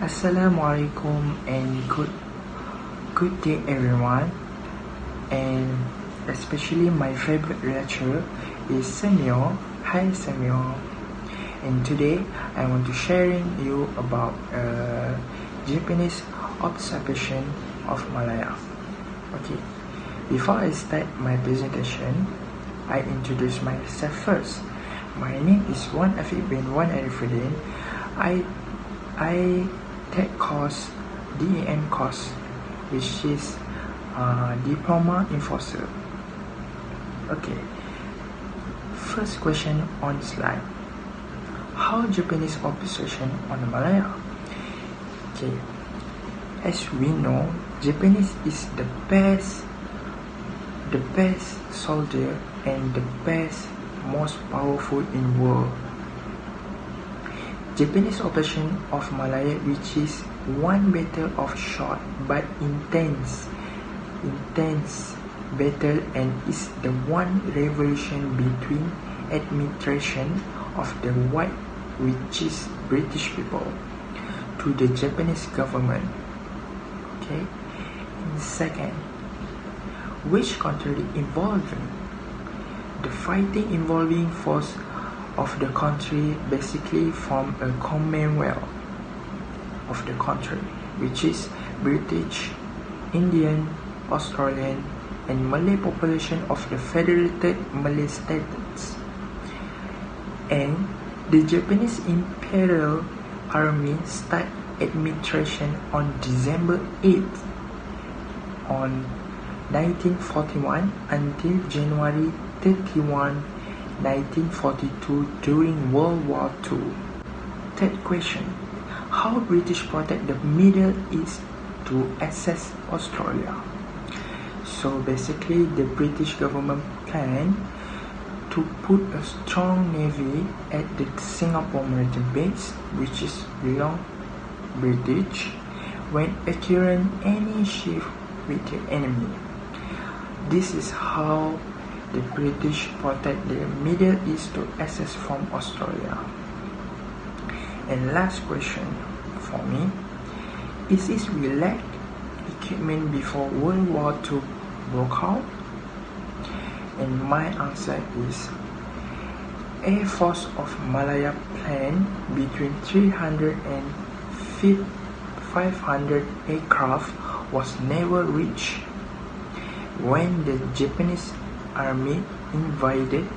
Assalamualaikum and good day everyone, and especially my favorite lecturer is Samuel. Hi Samuel, and today I want to sharing you about Japanese observation of Malaya. Okay, before I start my presentation, I introduce myself first. My name is Wan Afiq bin Wan Arifudin. I take course DEN course, which is Diploma Enforcer. Okay, first question on slide. How Japanese obsession on Malaya? Okay, as we know, Japanese is the best soldier and the most powerful in world. Japanese operation of Malaya, which is one battle of short but intense battle, and is the one revolution between administration of the white, which is British people, to the Japanese government. Okay, and second, which country involving the fighting involving force of the country basically from a commonwealth of the country, which is British, Indian, Australian, and Malay population of the Federated Malay States. And the Japanese Imperial Army start administration on December 8th on 1941 until January 31, 1942 during World War II. Third question, how British protect the Middle East to access Australia? So basically the British government plan to put a strong navy at the Singapore military base, which is belong British, when acquiring any ship with the enemy. This is how the British protect the Middle East to access from Australia. And last question for me, is this we lack equipment before World War II broke out? And my answer is Air Force of Malaya plan between 300 and 500 aircraft was never reached when the Japanese Army invaded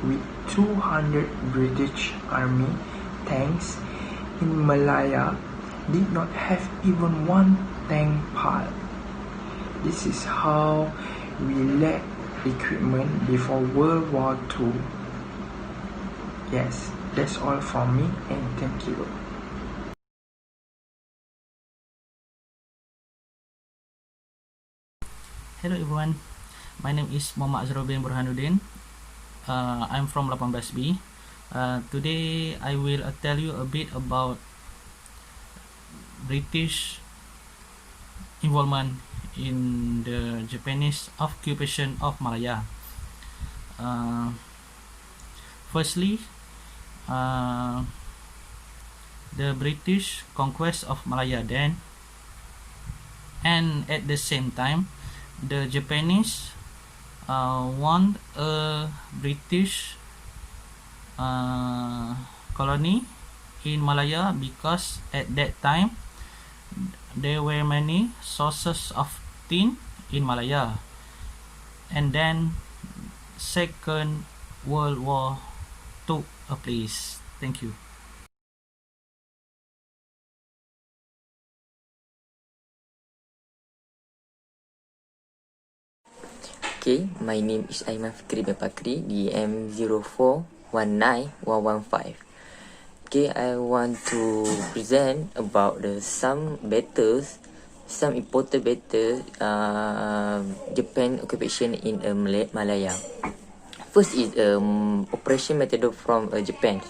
with 200 British Army tanks in Malaya, did not have even one tank part. This is how we lack equipment before World War II. Yes, that's all from me, and thank you. Hello everyone, my name is Muhammad Azrul bin Burhanuddin. I'm from 18B. Today I will tell you a bit about British involvement in the Japanese occupation of Malaya. Firstly, the British conquest of Malaya then, and at the same time the Japanese want a British colony in Malaya, because at that time there were many sources of tin in Malaya. And then Second World War took a place. Thank you. Okay, my name is Aiman Fikri bin Pakri, DM04191115. Okay, I want to present about some battles, some important battles Japan occupation in Malaya. First is operation method from Japan.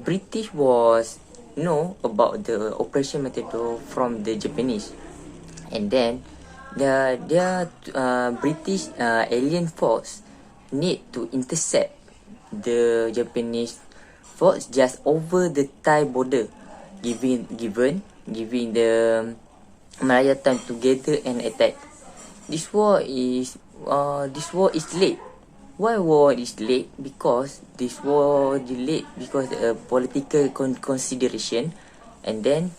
British was know about the operation method from the Japanese, and then their British alien force need to intercept the Japanese force just over the Thai border giving the Malaya time to gather and attack. This war is late. Why war is late? Because this war delayed because political consideration, and then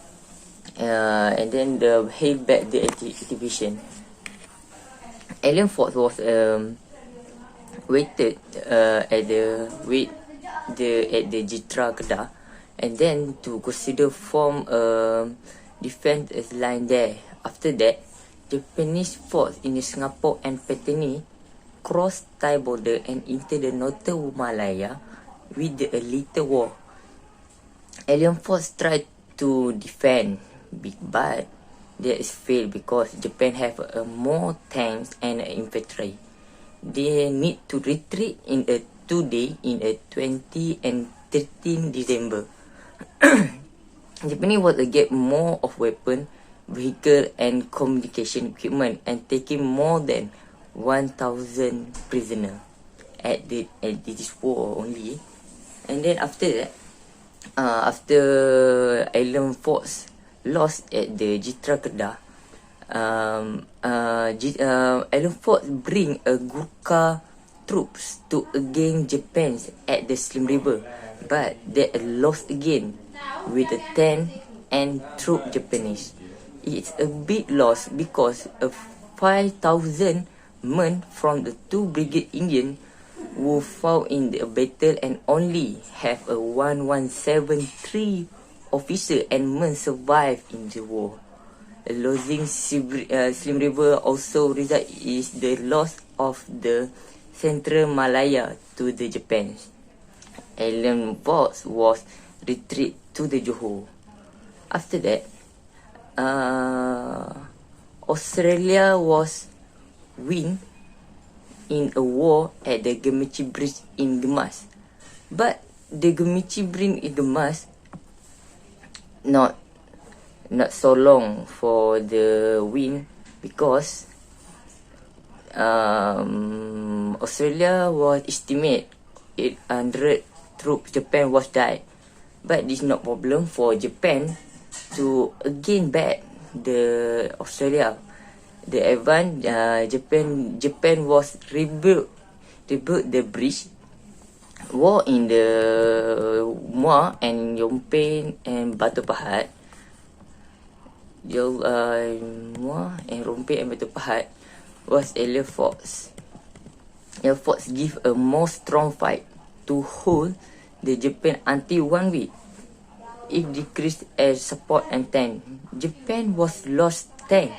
the held back the activation. Alien force was waited at the Jitra Kedah, and then to consider form a defense line there. After that, Japanese force in Singapore and Patani crossed Thai border and into the northern Malaya with a little war. Alien force tried to defend, but that is failed because Japan have more tanks and infantry. They need to retreat in a 2 day in a 20 and 13 December. Japanese was to get more of weapon, vehicle and communication equipment and taking more than 1,000 prisoner at this war only. And then after that, after Island Force lost at the Jitra Kedah, Island Force bring a Gurkha troops to against Japan at the Slim River, but they lost again with a 10 and troop Japanese. It's a big loss because of 5,000 men from the 2 brigade Indian who fought in the battle and only have a 1173 officer and men survived in the war. Losing Slim River also result is the loss of the Central Malaya to the Japan. Alien force was retreat to the Johor. After that, Australia was win in a war at the Gemichi Bridge in Gemas. But the Gemichi Bridge in Gemas not so long for the win because Australia was estimate 800 troops Japan was died. But this not problem for Japan to again back the Australia. The advance Japan was rebuild the bridge. War in the Muar and Yompe and Batu Pahat. Muar and Rompe and Batu Pahat was Air Force. Air Force give a more strong fight to hold the Japan until 1 week. If decreased air support and tank, Japan was lost tank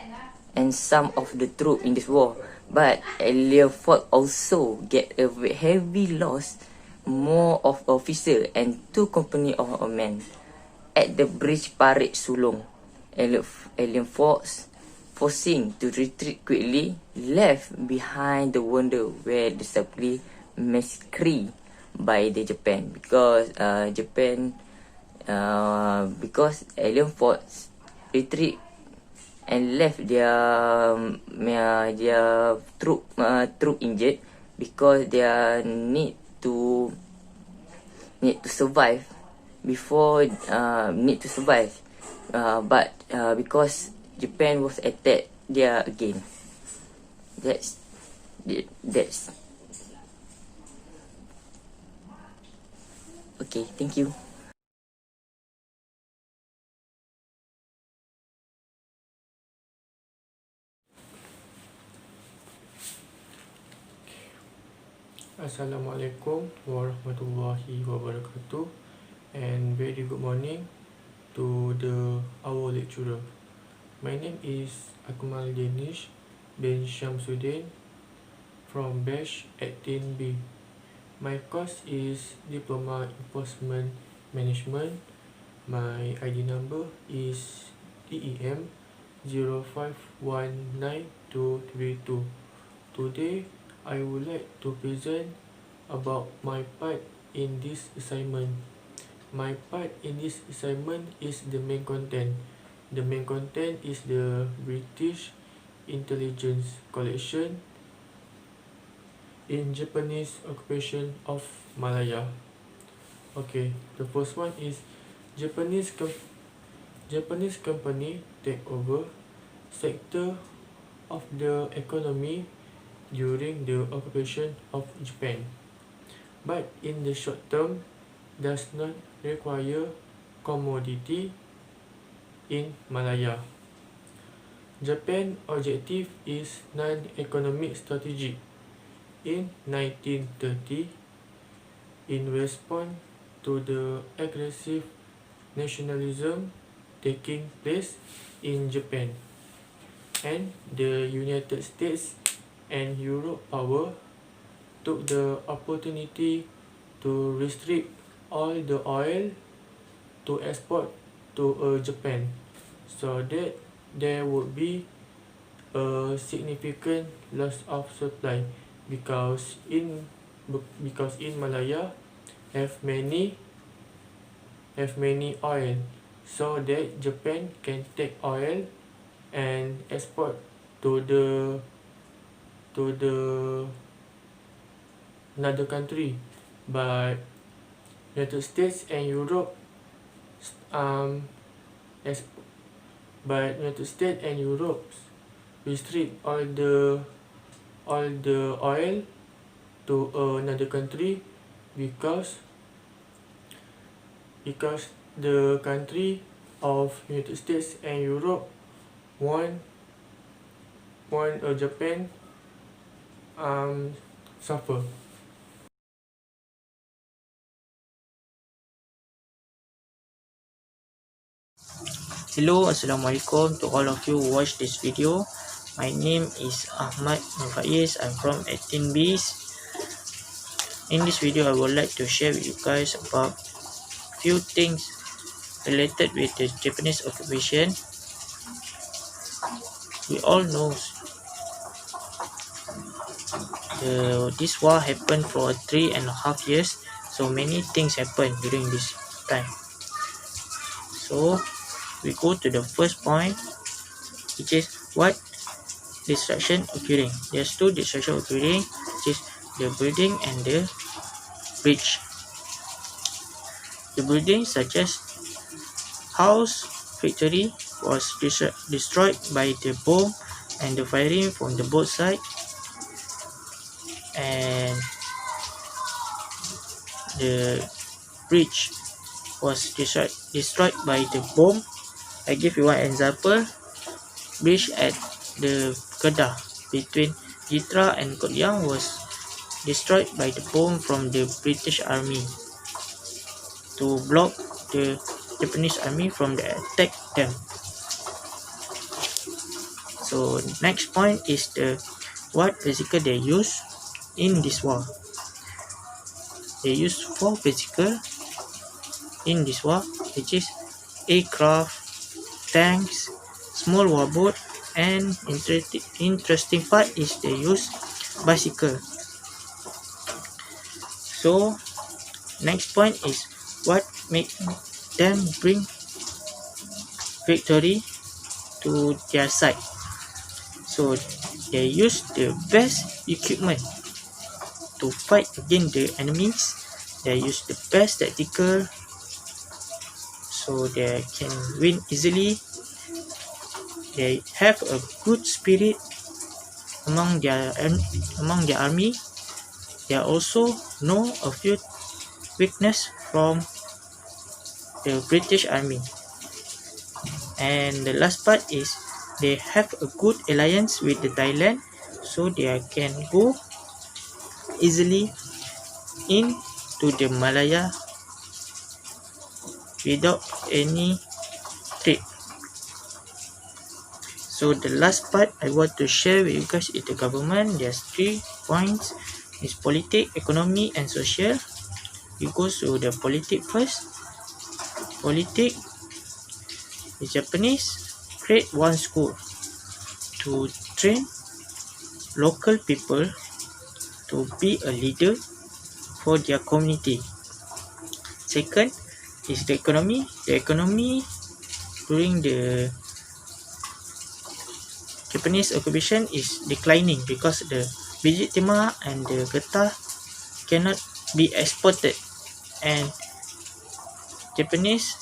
and some of the troops in this war, but Air Force also get a heavy loss, more of officer and 2 company of men. At the bridge Parit Sulong, Alien Force forcing to retreat quickly, left behind the wonder where the subtly massacred by the Japan because because Alien Force retreat and left their troop injured because they need to survive before but because Japan was attacked there again. That's okay. Thank you. Assalamualaikum warahmatullahi wabarakatuh, and very good morning to our lecturer. My name is Akmal Danish bin Shamsuddin from batch 18B. My course is Diploma Enforcement Management. My ID number is DEM 05192232. Today, I would like to present about my part in this assignment. My part in this assignment is the main content. The main content is the British intelligence collection in Japanese occupation of Malaya. Okay, the first one is Japanese Japanese company take over sector of the economy during the occupation of Japan, but in the short term does not require commodity in Malaya. Japan's objective is non-economic strategy. In 1930, in response to the aggressive nationalism taking place in Japan, and the United States and Europe power took the opportunity to restrict all the oil to export to Japan, so that there would be a significant loss of supply because in Malaya have many oil, so that Japan can take oil and export to the another country, but United States and Europe restrict all the oil to another country because the country of United States and Europe want Japan suffer. Hello, Assalamualaikum to all of you who watch this video. My name is Ahmad Faiz. I'm from 18Bs. In this video, I would like to share with you guys about few things related with the Japanese occupation. We all know this war happened for 3.5 years, so many things happened during this time. So we go to the first point, which is what destruction occurring. There's two destruction occurring, which is the building and the bridge. The building such as house, factory was destroyed by the bomb and the firing from the both side, and the bridge was destroyed by the bomb. I give you one example. Bridge at the Kedah between Jitra and Kot Liang was destroyed by the bomb from the British Army to block the Japanese Army from the attack them. So next point is what vehicle they use in this war. They use 4 vehicle in this war, which is aircraft, tanks, small warboat, and interesting part is they use bicycle. So next point is what make them bring victory to their side. So they use the best equipment to fight against the enemies. They use the best tactical, so they can win easily. They have a good spirit among their army. They also know a few weakness from the British Army. And the last part is they have a good alliance with the Thailand, so they can go easily into the Malaya without any threat. So the last part I want to share with you guys is the government. There's 3 points. It's politics, economy, and social. We go to the politics first. Politics, the Japanese create one school to train local people to be a leader for their community. Second is the economy. The economy during the Japanese occupation is declining because the biji timah and the getah cannot be exported, and Japanese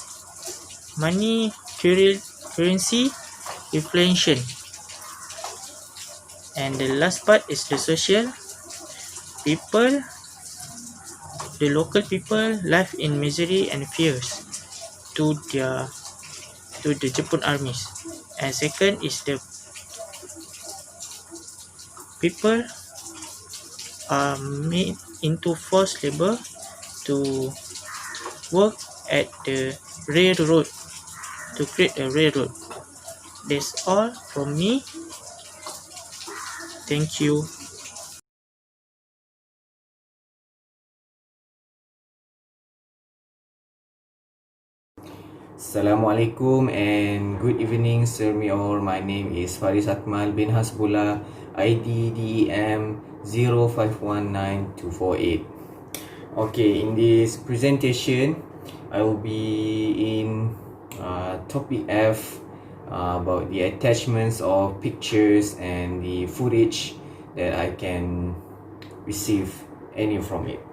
money currency inflation. And the last part is the social. People, the local people live in misery and fears to the Japan armies. And second is the people are made into forced labor to work at the railroad, to create a railroad. That's all from me. Thank you. Assalamualaikum and good evening, sir me all. My name is Faris Akmal bin Hasbullah, ID DEM 05192448. Okay, in this presentation, I will be in topic F about the attachments of pictures and the footage that I can receive any from it.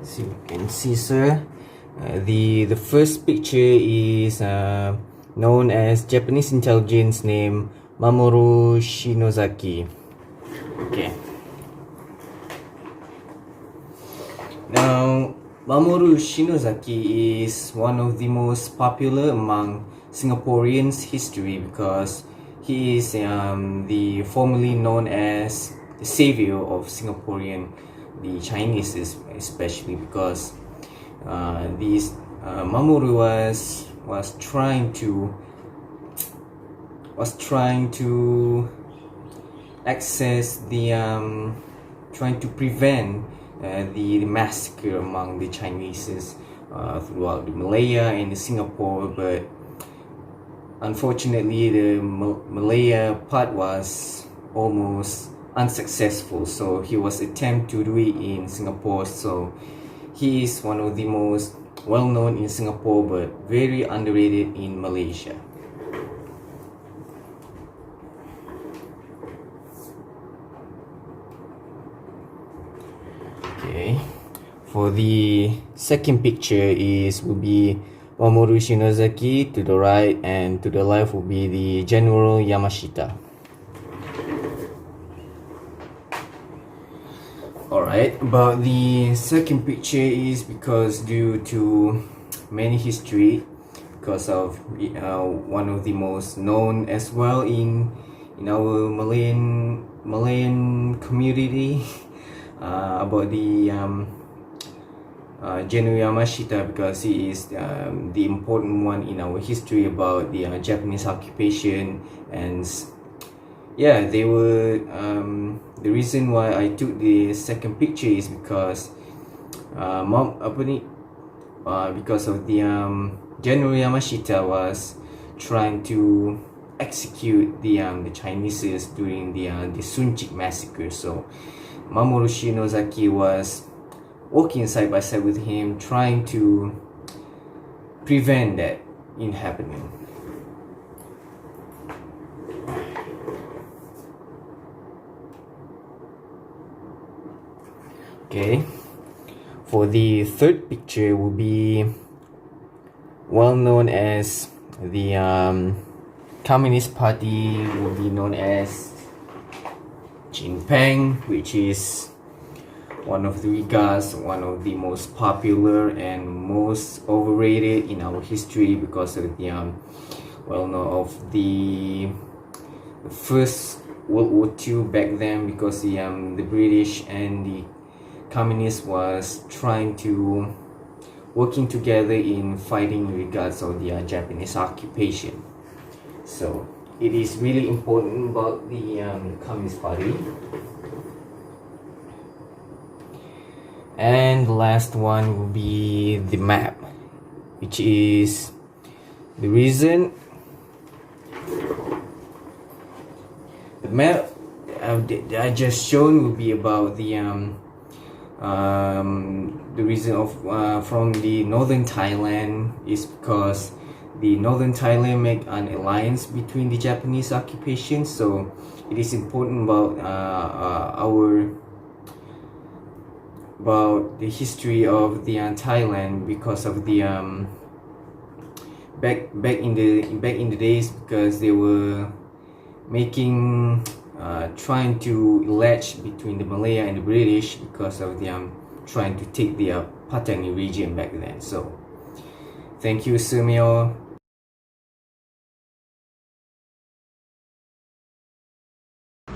So you can see, sir, the first picture is known as Japanese intelligence name Mamoru Shinozaki. Okay. Now, Mamoru Shinozaki is one of the most popular among Singaporeans' history because he is the formerly known as the savior of Singaporean, the Chinese especially, because Mamoru was trying to access the trying to prevent the massacre among the Chinese throughout the Malaya and Singapore, but unfortunately the Malaya part was almost unsuccessful, so he was attempt to do it in Singapore. So he is one of the most well known in Singapore but very underrated in Malaysia. Okay, for the second picture will be Mamoru Shinozaki to the right, and to the left will be the General Yamashita. Alright, about the second picture is because due to many history, because of one of the most known as well in our Malayan community about the General Yamashita, because he is the important one in our history about the Japanese occupation. And yeah, they were the reason why I took the second picture is because because of the General Yamashita was trying to execute the Chinese during the Sunchik massacre. So Mamoru Shinozaki was working side by side with him, trying to prevent that in happening. Okay, for the third picture will be well known as the Communist Party, will be known as Jinpeng, which is one of the most popular and most overrated in our history because of the of the first World War II back then, because the British and the Communists was trying to working together in fighting in regards of the Japanese occupation. So it is really important about the Communist Party. And the last one will be the map, which is the reason the map that I just shown will be about the reason of from the northern Thailand is because the northern Thailand make an alliance between the Japanese occupation. So it is important about about the history of the Thailand, because of the back in the days, because they were making trying to latch between the Malaya and the British, because of them trying to take their Patani region back then. So thank you, Sumio.